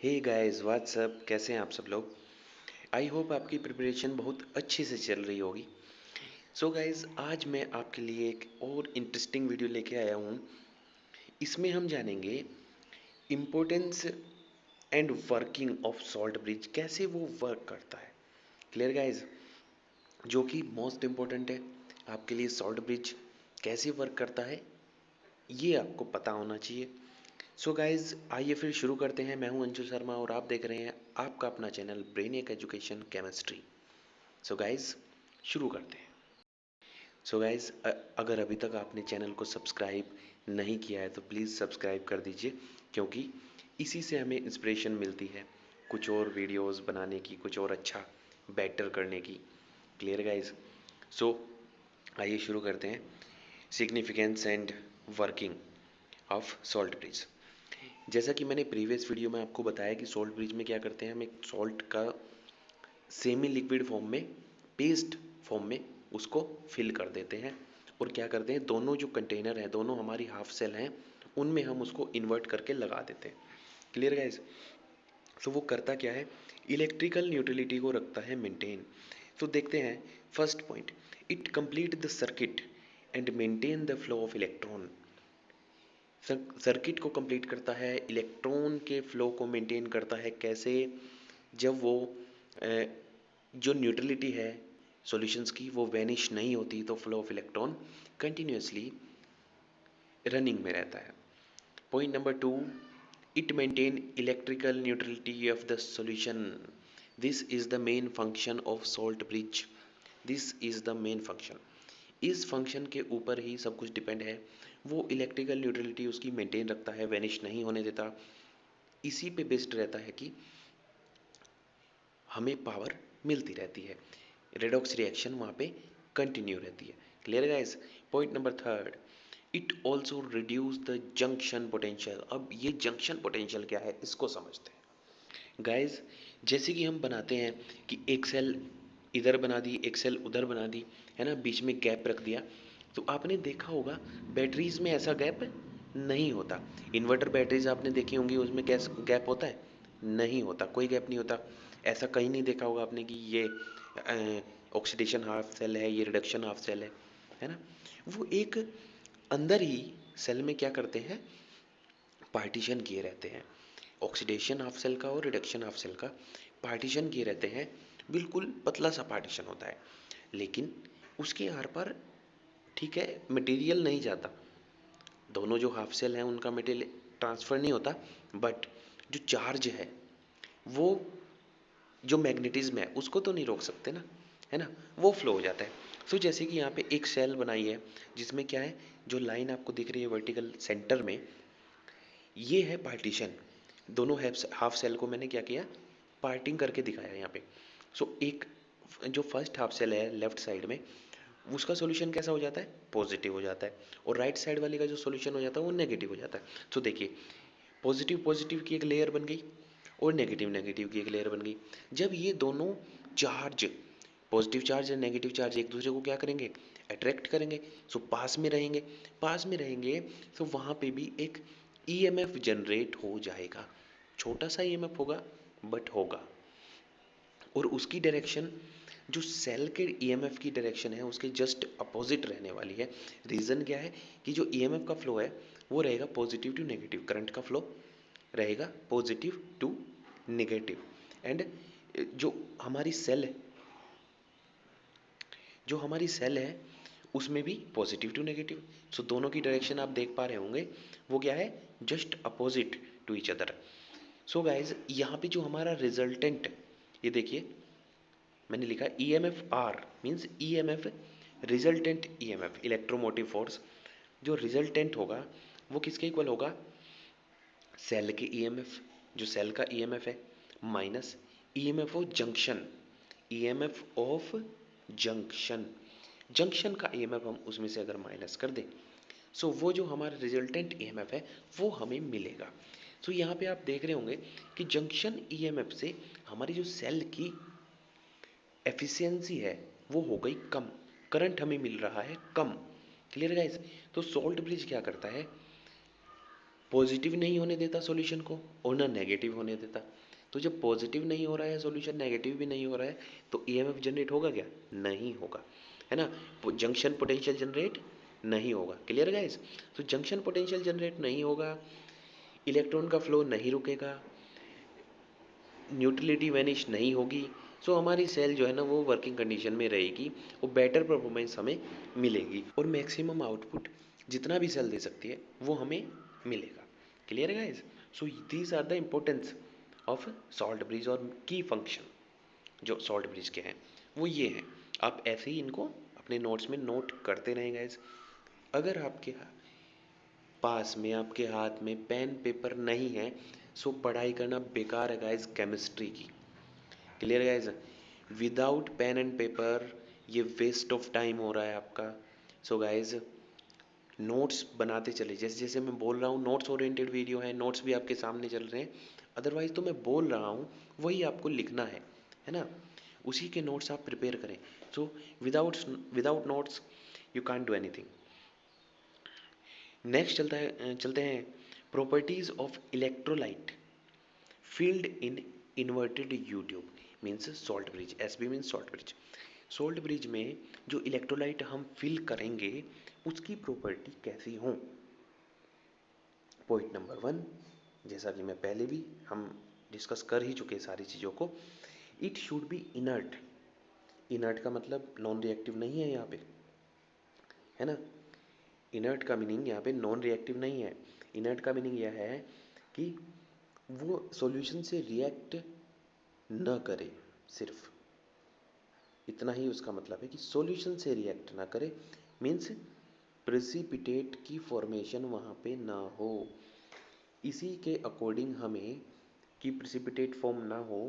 Hey guys what's up, कैसे हैं आप सब लोग। आई होप आपकी प्रिपरेशन बहुत अच्छे से चल रही होगी। सो गाइस, आज मैं आपके लिए एक और इंटरेस्टिंग वीडियो लेके आया हूँ। इसमें हम जानेंगे importance and working of salt bridge, कैसे वो वर्क करता है। क्लियर गाइस, जो कि मोस्ट इम्पोर्टेंट है आपके लिए, सॉल्ट ब्रिज कैसे वर्क करता है ये आपको पता होना चाहिए। सो गाइज, आइए फिर शुरू करते हैं। मैं हूं अंशु शर्मा और आप देख रहे हैं आपका अपना channel Brainiac education chemistry. So guys, शुरू करते हैं। सो गाइज, अगर अभी तक आपने चैनल को सब्सक्राइब नहीं किया है तो प्लीज़ सब्सक्राइब कर दीजिए, क्योंकि इसी से हमें इंस्पिरेशन मिलती है कुछ और वीडियोस बनाने की, कुछ और अच्छा बेटर करने की। Clear guys. सो आइए शुरू करते हैं। Significance and working of salt bridge. जैसा कि मैंने प्रीवियस वीडियो में आपको बताया कि सॉल्ट ब्रिज में क्या करते हैं, हम एक सॉल्ट का सेमी लिक्विड फॉर्म में, पेस्ट फॉर्म में उसको फिल कर देते हैं और क्या करते हैं, दोनों जो कंटेनर हैं, दोनों हमारी हाफ सेल हैं, उनमें हम उसको इन्वर्ट करके लगा देते हैं। Clear guys. तो वो करता क्या है, इलेक्ट्रिकल न्यूट्रलिटी को रखता है मेंटेन। तो देखते हैं first point, it complete the circuit and maintain the flow of electron. Circuit को कंप्लीट करता है, इलेक्ट्रॉन के फ्लो को मेंटेन करता है। कैसे? जब वो जो न्यूट्रलिटी है सॉल्यूशंस की वो वैनिश नहीं होती तो flow of electron continuously running में रहता है। Point number 2, it maintain electrical neutrality of the solution. This is the main function of salt bridge. This is the main function. इस फंक्शन के ऊपर ही सब कुछ डिपेंड है। वो इलेक्ट्रिकल न्यूट्रलिटी उसकी मेंटेन रखता है, वैनिश नहीं होने देता। इसी पे बेस्ड रहता है कि हमें पावर मिलती रहती है, रेडॉक्स रिएक्शन वहाँ पे कंटिन्यू रहती है। Clear guys. Point number 3, it also reduce the junction potential. अब ये जंक्शन पोटेंशियल क्या है इसको समझते हैं गाइस। जैसे कि हम बनाते हैं कि एक सेल इधर बना दी, एक सेल उधर बना दी, है ना, बीच में गैप रख दिया। तो आपने देखा होगा बैटरीज में ऐसा गैप नहीं होता। इन्वर्टर बैटरीज आपने देखी होंगी, उसमें कैस गैप होता है? नहीं होता, कोई गैप नहीं होता। ऐसा कहीं नहीं देखा होगा आपने कि ये ऑक्सीडेशन हाफ सेल है, ये रिडक्शन हाफ सेल है ना। वो एक अंदर ही सेल में क्या करते हैं, पार्टीशन किए रहते हैं। ऑक्सीडेशन हाफ सेल का और रिडक्शन हाफ सेल का पार्टीशन किए रहते हैं। बिल्कुल पतला सा पार्टीशन होता है, लेकिन उसके आर पार, ठीक है, मटेरियल नहीं जाता। दोनों जो हाफ सेल हैं उनका मटेरियल ट्रांसफ़र नहीं होता, बट जो चार्ज है वो, जो मैग्नेटिज्म है उसको तो नहीं रोक सकते ना, है ना, वो फ्लो हो जाता है। सो जैसे कि यहाँ पे एक सेल बनाई है जिसमें क्या है, जो लाइन आपको दिख रही है वर्टिकल सेंटर में, ये है पार्टीशन। दोनों हाफ सेल को मैंने क्या किया, पार्टिंग करके दिखाया यहाँ पे। सो एक जो फर्स्ट हाफ सेल है लेफ्ट साइड में, उसका सॉल्यूशन कैसा हो जाता है, पॉजिटिव हो जाता है, और राइट साइड वाले का जो सॉल्यूशन हो जाता है वो नेगेटिव हो जाता है। तो देखिए, पॉजिटिव पॉजिटिव की एक लेयर बन गई और नेगेटिव नेगेटिव की एक लेयर बन गई। जब ये दोनों चार्ज, पॉजिटिव चार्ज और नेगेटिव चार्ज, एक दूसरे को क्या करेंगे, अट्रैक्ट करेंगे, सो पास में रहेंगे। पास में रहेंगे तो वहाँ पे भी एक ईएमएफ जनरेट हो जाएगा। छोटा सा ईएमएफ होगा, बट होगा। और उसकी डायरेक्शन जो सेल के ईएमएफ की डायरेक्शन है उसके जस्ट अपोजिट रहने वाली है। रीज़न क्या है कि जो ईएमएफ का फ्लो है वो रहेगा पॉजिटिव टू नेगेटिव, करंट का फ्लो रहेगा पॉजिटिव टू नेगेटिव। एंड जो हमारी सेल है, जो हमारी सेल है उसमें भी पॉजिटिव टू नेगेटिव। सो दोनों की डायरेक्शन आप देख पा रहे होंगे, वो क्या है, just opposite to each other. So guys, यहाँ पे जो हमारा रिजल्टेंट, ये देखिए मैंने लिखा E M F R, means E M F resultant E M F, electromotive force. जो रिजल्टेंट होगा वो किसके इक्वल होगा, सेल के ई एम एफ, जो सेल का ई एम एफ है, minus E M F of junction, E M F of junction. Junction का ई एम एफ हम उसमें से अगर माइनस कर दें, सो वो जो हमारा रिजल्टेंट ई एम एफ है वो हमें मिलेगा। सो यहाँ पे आप देख रहे होंगे कि जंक्शन ई एम एफ से हमारी जो सेल की एफिशिएंसी है वो हो गई कम, करंट हमें मिल रहा है कम। Clear guys. तो सॉल्ट ब्रिज क्या करता है, पॉजिटिव नहीं होने देता सॉल्यूशन को और ना नेगेटिव होने देता। तो जब पॉजिटिव नहीं हो रहा है सॉल्यूशन, नेगेटिव भी नहीं हो रहा है, तो ईएमएफ जनरेट होगा क्या? नहीं होगा, है ना। जंक्शन पोटेंशियल जनरेट नहीं होगा। Clear guys? तो जंक्शन पोटेंशियल जनरेट नहीं होगा, इलेक्ट्रॉन का फ्लो नहीं रुकेगा, न्यूट्रलिटी वैनिश नहीं होगी। सो हमारी सेल जो है ना वो वर्किंग कंडीशन में रहेगी, वो बेटर परफॉर्मेंस हमें मिलेगी और मैक्सिमम आउटपुट जितना भी सेल दे सकती है वो हमें मिलेगा। क्लियर है guys? So these are the importance of salt bridge और की फंक्शन जो सॉल्ट ब्रिज के हैं वो ये हैं। आप ऐसे ही इनको अपने नोट्स में नोट करते रहें गाइस। अगर आपके पास में, आपके हाथ में पेन पेपर नहीं है, सो पढ़ाई करना बेकार है गाइस केमिस्ट्री की। Clear guys? Without pen and paper ये वेस्ट ऑफ टाइम हो रहा है आपका। सो गाइस नोट्स बनाते चले, जैसे जैसे मैं बोल रहा हूँ नोट्स ओरिएंटेड वीडियो है, नोट्स भी आपके सामने चल रहे हैं। अदरवाइज तो मैं बोल रहा हूँ वही आपको लिखना है ना। उसी के नोट्स आप प्रिपेयर करें। So without without notes you can't do anything. Next चलते हैं properties of electrolyte field in inverted YouTube means salt bridge. SB means salt bridge. Salt bridge में जो इलेक्ट्रोलाइट हम फिल करेंगे उसकी प्रॉपर्टी कैसी हो। पॉइंट नंबर 1, जैसा कि मैं पहले भी हम डिस्कस कर ही चुके सारी चीज़ों को, it should be inert. Inert का मतलब नॉन रिएक्टिव नहीं है यहाँ पे, है ना। इनर्ट का मीनिंग यहाँ पे नॉन रिएक्टिव नहीं है। इनर्ट का मीनिंग यह है कि वो सॉल्यूशन से रिएक्ट न करे, सिर्फ इतना ही उसका मतलब है कि सॉल्यूशन से रिएक्ट ना करे। मीन्स प्रेसिपिटेट की फॉर्मेशन वहाँ पे ना हो। इसी के अकॉर्डिंग हमें कि प्रेसिपिटेट फॉर्म ना हो,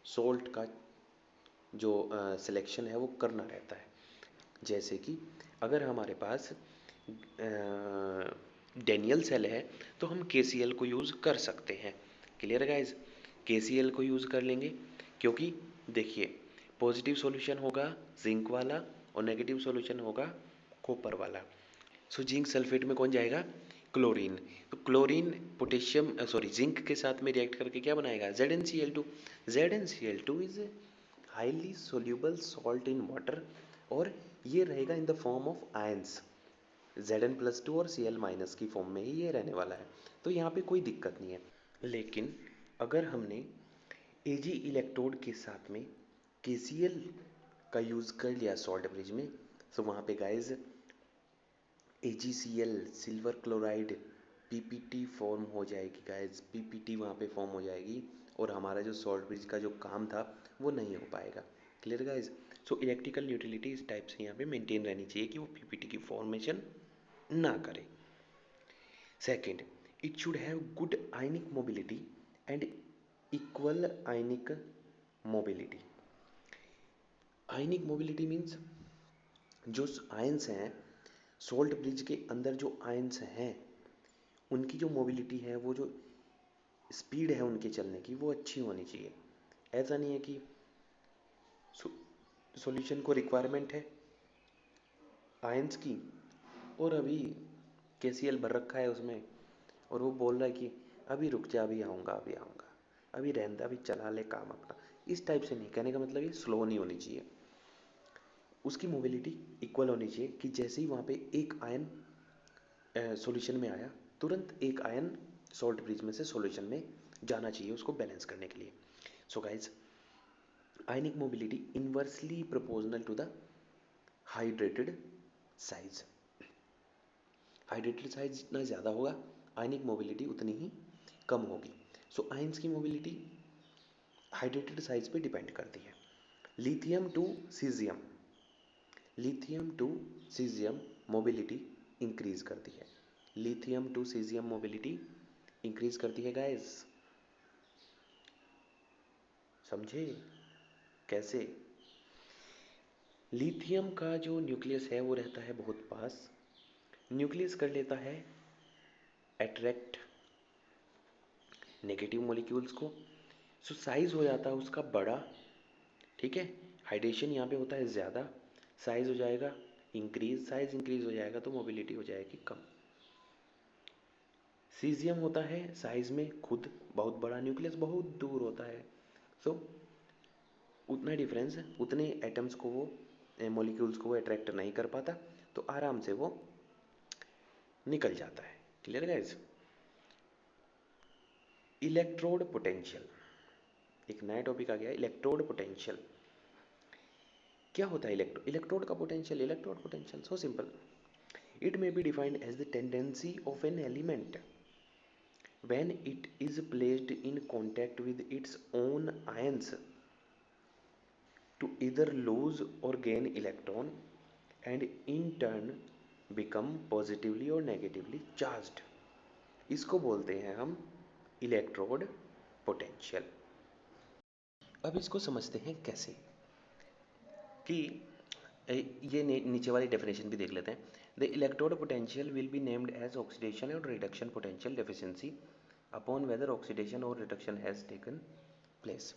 सॉल्ट का जो सिलेक्शन है वो करना रहता है। जैसे कि अगर हमारे पास डेनियल सेल है तो हम KCl को यूज़ कर सकते हैं। क्लियर है गाइज? KCl को यूज़ कर लेंगे क्योंकि देखिए पॉजिटिव सॉल्यूशन होगा जिंक वाला और नेगेटिव सॉल्यूशन होगा कॉपर वाला। सो जिंक सल्फेट में कौन जाएगा? क्लोरीन। तो क्लोरीन पोटेशियम सॉरी जिंक के साथ में रिएक्ट करके क्या बनाएगा? ZnCl2। ZnCl2 is highly soluble salt in water और ये रहेगा in the form of ions. Zn+2 और Cl- की फॉर्म में ही ये रहने वाला है, तो यहाँ पे कोई दिक्कत नहीं है। लेकिन अगर हमने Ag इलेक्ट्रोड के साथ में KCl का यूज़ कर लिया सॉल्ट ब्रिज में, तो वहाँ पे guys AgCl silver chloride PPT form हो जाएगी गाइज। PPT वहाँ पे फॉर्म हो जाएगी और हमारा जो सॉल्ट ब्रिज का जो काम था वो नहीं हो पाएगा। Clear guys? So electrical neutrality इस टाइप से यहाँ पे मेंटेन रहनी चाहिए कि वो PPT की फॉर्मेशन ना करे। Second, it should have good ionic mobility and equal ionic mobility. Ionic mobility means जो आयंस हैं सॉल्ट ब्रिज के अंदर, जो आयंस हैं उनकी जो मोबिलिटी है, वो जो स्पीड है उनके चलने की, वो अच्छी होनी चाहिए। ऐसा नहीं है कि सॉल्यूशन को रिक्वायरमेंट है आयंस की और अभी KCl भर रखा है उसमें और वो बोल रहा है कि अभी रुक जा, अभी आऊँगा, अभी आऊँगा, अभी रहने दे, अभी चला ले काम अपना। इस टाइप से नहीं, कहने का मतलब ये स्लो नहीं होनी चाहिए। उसकी मोबिलिटी इक्वल होनी चाहिए कि जैसे ही वहाँ पे एक आयन सॉल्यूशन में आया, तुरंत एक आयन सॉल्ट ब्रिज में से सॉल्यूशन में जाना चाहिए उसको बैलेंस करने के लिए। So guys ionic mobility inversely proportional to the hydrated size. Hydrated size जितना ज़्यादा होगा आयनिक मोबिलिटी उतनी ही कम होगी। सो आयंस की मोबिलिटी हाइड्रेटेड साइज पे डिपेंड करती है। Lithium to caesium, lithium to caesium mobility increase करती है। Lithium to caesium mobility increase करती है गाइस। समझे कैसे? लिथियम का जो न्यूक्लियस है वो रहता है बहुत पास, न्यूक्लियस कर लेता है अट्रैक्ट नेगेटिव मॉलिक्यूल्स को। सो साइज हो जाता है उसका बड़ा, ठीक है। हाइड्रेशन यहाँ पे होता है ज़्यादा, साइज हो जाएगा इंक्रीज, साइज इंक्रीज हो जाएगा तो मोबिलिटी हो जाएगी कम। सीजियम होता है साइज में खुद बहुत बड़ा, न्यूक्लियस बहुत दूर होता है। सो उतना डिफरेंस, उतने एटम्स को वो, मॉलिक्यूल्स को वो अट्रैक्ट नहीं कर पाता, तो आराम से वो निकल जाता है। Clear guys? इलेक्ट्रोड पोटेंशियल, एक नया टॉपिक आ गया, इलेक्ट्रोड पोटेंशियल। क्या होता है इलेक्ट्रोड का potential? Electrode potential so simple, it may be defined as the tendency of an element when it is placed in contact with its own ions to either lose or gain electron and in turn become positively or negatively charged। इसको बोलते हैं हम electrode potential. अब इसको समझते हैं कैसे, कि ये नीचे वाली डेफिनेशन भी देख लेते हैं। The electrode potential will be named as oxidation और reduction potential deficiency upon whether oxidation और रिडक्शन हैज टेकन प्लेस।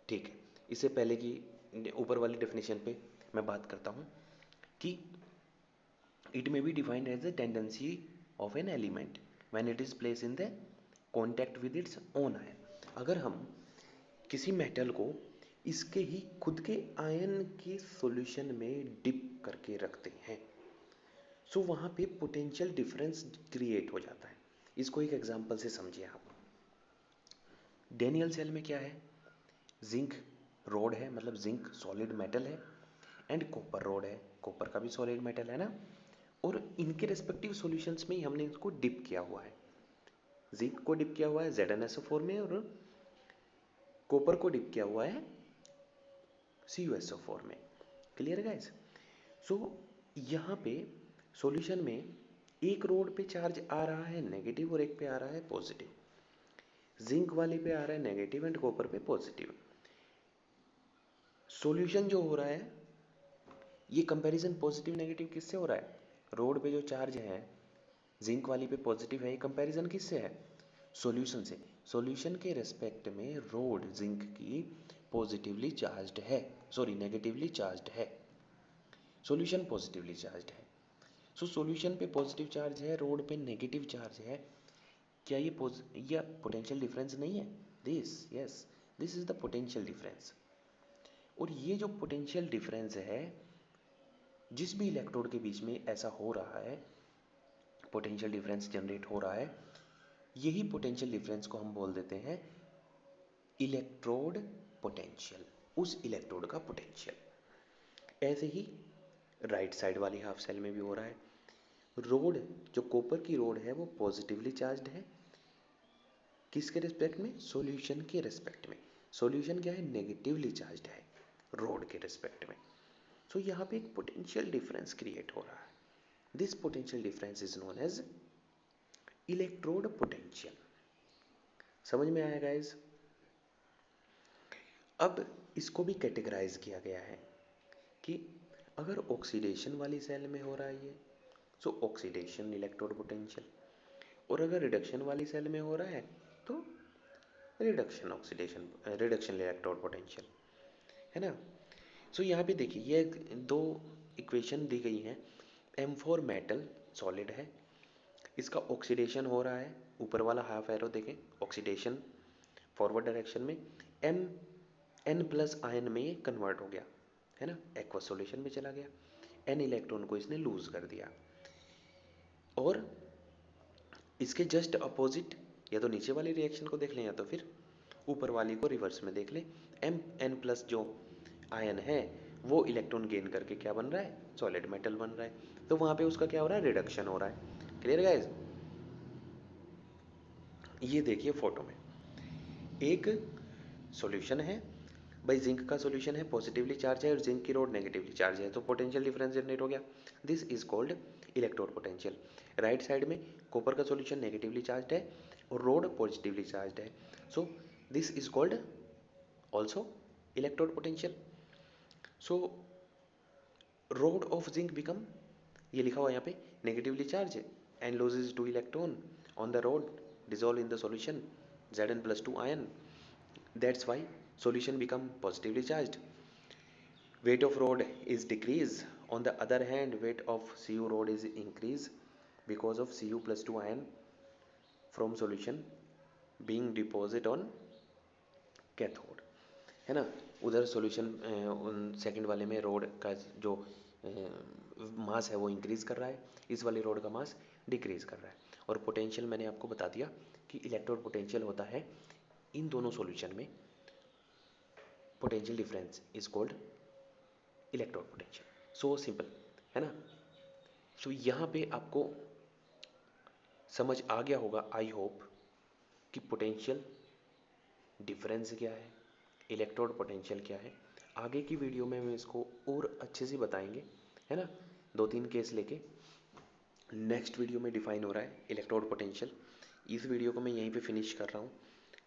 ठीक है, इससे पहले की ऊपर वाली डेफिनेशन पे मैं बात करता हूँ कि it may be defined as the tendency of an element when it is place in the contact with its own ion. अगर हम किसी मेटल को इसके ही खुद के आयन के सॉल्यूशन में डिप करके रखते हैं, सो वहाँ पे पोटेंशियल डिफरेंस क्रिएट हो जाता है। इसको एक एग्जांपल से समझिए आप। डेनियल सेल में क्या है? जिंक रोड है, मतलब जिंक सॉलिड मेटल है, एंड कॉपर रोड है, कॉपर का भी सॉलिड मेटल है ना। और इनके रेस्पेक्टिव सॉल्यूशंस में ही हमने इसको डिप किया हुआ है। जिंक को डिप किया हुआ है ZnSO4 में, और कॉपर को डिप किया हुआ है CuSO4 में। क्लियर है गाइस? सो यहाँ पे सॉल्यूशन में एक रोड पे चार्ज आ रहा है नेगेटिव और एक पे आ रहा है पॉजिटिव। जिंक वाले पे आ रहा है नेगेटिव एंड कॉपर पे पॉजिटिव। सॉल्यूशन जो हो रहा है, ये कंपैरिजन पॉजिटिव नेगेटिव किससे हो रहा है? रोड पे जो चार्ज है जिंक वाली पे पॉजिटिव है, ये कंपैरिजन किससे है? सॉल्यूशन से। सॉल्यूशन के रेस्पेक्ट में रोड जिंक की पॉजिटिवली चार्ज्ड है, सॉरी नेगेटिवली चार्ज्ड है, सॉल्यूशन पॉजिटिवली चार्ज्ड है। सो सॉल्यूशन पे पॉजिटिव चार्ज है, रोड पे नेगेटिव चार्ज है। क्या ये पोटेंशियल डिफरेंस नहीं है? This is the potential difference. और ये जो पोटेंशियल डिफरेंस है, जिस भी इलेक्ट्रोड के बीच में ऐसा हो रहा है, पोटेंशियल डिफरेंस जनरेट हो रहा है, यही पोटेंशियल डिफरेंस को हम बोल देते हैं इलेक्ट्रोड पोटेंशियल, उस इलेक्ट्रोड का पोटेंशियल। ऐसे ही राइट साइड वाली हाफ सेल में भी हो रहा है। रोड, जो कॉपर की रोड है, वो पॉजिटिवली चार्ज्ड है, किसके रिस्पेक्ट में? सॉल्यूशन के रिस्पेक्ट में। सॉल्यूशन क्या है? नेगेटिवली चार्ज्ड है रोड के रिस्पेक्ट में। सो यहाँ पे एक पोटेंशियल डिफरेंस क्रिएट हो रहा है। This potential difference is known as electrode potential. समझ में आया गाइस? अब इसको भी कैटेगराइज किया गया है कि अगर ऑक्सीडेशन वाली सेल में हो रहा है ये, सो ऑक्सीडेशन इलेक्ट्रोड पोटेंशियल, और अगर रिडक्शन वाली सेल में हो रहा है तो रिडक्शन इलेक्ट्रोड पोटेंशियल, है ना। सो यहाँ पे देखिए ये दो इक्वेशन दी गई हैं। M4 मेटल सॉलिड है, इसका ऑक्सीडेशन हो रहा है, ऊपर वाला हाफ एरो देखें, ऑक्सीडेशन फॉरवर्ड डायरेक्शन में, N+ आयन में ये कन्वर्ट हो गया, है ना, एक्वस सॉल्यूशन में चला गया। N इलेक्ट्रॉन को इसने लूज कर दिया। और इसके जस्ट अपोजिट, या तो नीचे वाली रिएक्शन को देख लें या तो फिर ऊपर वाली को रिवर्स में देख लें। Mn+ जो आयन है वो इलेक्ट्रॉन गेन करके क्या बन रहा है? सॉलिड मेटल बन रहा है। तो वहां पे उसका क्या हो रहा है? रिडक्शन हो रहा है। Clear guys? ये देखिए फोटो में एक सॉल्यूशन है भाई, जिंक का सॉल्यूशन है, पॉजिटिवली चार्ज है, और जिंक की रोड नेगेटिवली चार्ज है, तो पोटेंशियल डिफरेंस जनरेट हो गया। This is called electrode potential. Right side में कॉपर का सॉल्यूशन नेगेटिवली चार्ज है और रोड पॉजिटिवली चार्ज है, so this is called also electrode potential. So road of zinc become, ये लिखा हुआ यहाँ पे, negatively charge and loses 2 electron on the road dissolve in the solution Zn+2 ion. That's why solution become positively charged. Weight of rod is decrease. On the other hand, weight of Cu rod is increase because of Cu+2 ion from solution being deposit on cathode, है ना। उधर solution second वाले में road का जो मास है वो increase कर रहा है, इस वाले रोड का मास डिक्रीज़ कर रहा है। और पोटेंशियल मैंने आपको बता दिया कि इलेक्ट्रोड पोटेंशियल होता है इन दोनों सॉल्यूशन में, potential difference is called electrode potential. So simple, है ना। सो यहाँ पे आपको समझ आ गया होगा, आई होप, कि पोटेंशियल डिफरेंस क्या है, इलेक्ट्रोड पोटेंशियल क्या है। आगे की वीडियो में हम इसको और अच्छे से बताएंगे, है ना। 2-3 केस लेके नेक्स्ट वीडियो में डिफाइन हो रहा है इलेक्ट्रोड पोटेंशियल। इस वीडियो को मैं यहीं पे फिनिश कर रहा हूँ।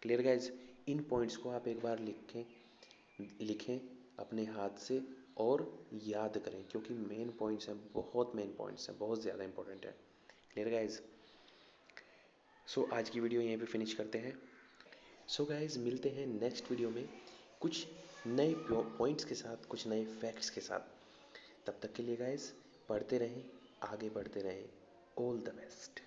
क्लियर गाइज, इन पॉइंट्स को आप एक बार लिखें अपने हाथ से और याद करें, क्योंकि मेन पॉइंट्स हैं, बहुत मेन पॉइंट्स हैं, बहुत ज़्यादा इंपॉर्टेंट है। क्लियर गाइज, सो आज की वीडियो यहीं पे फिनिश करते हैं। सो गाइज, मिलते हैं नेक्स्ट वीडियो में कुछ नए पॉइंट्स के साथ, कुछ नए फैक्ट्स के साथ। तब तक के लिए गाइज, पढ़ते रहें, आगे बढ़ते रहें। All the best.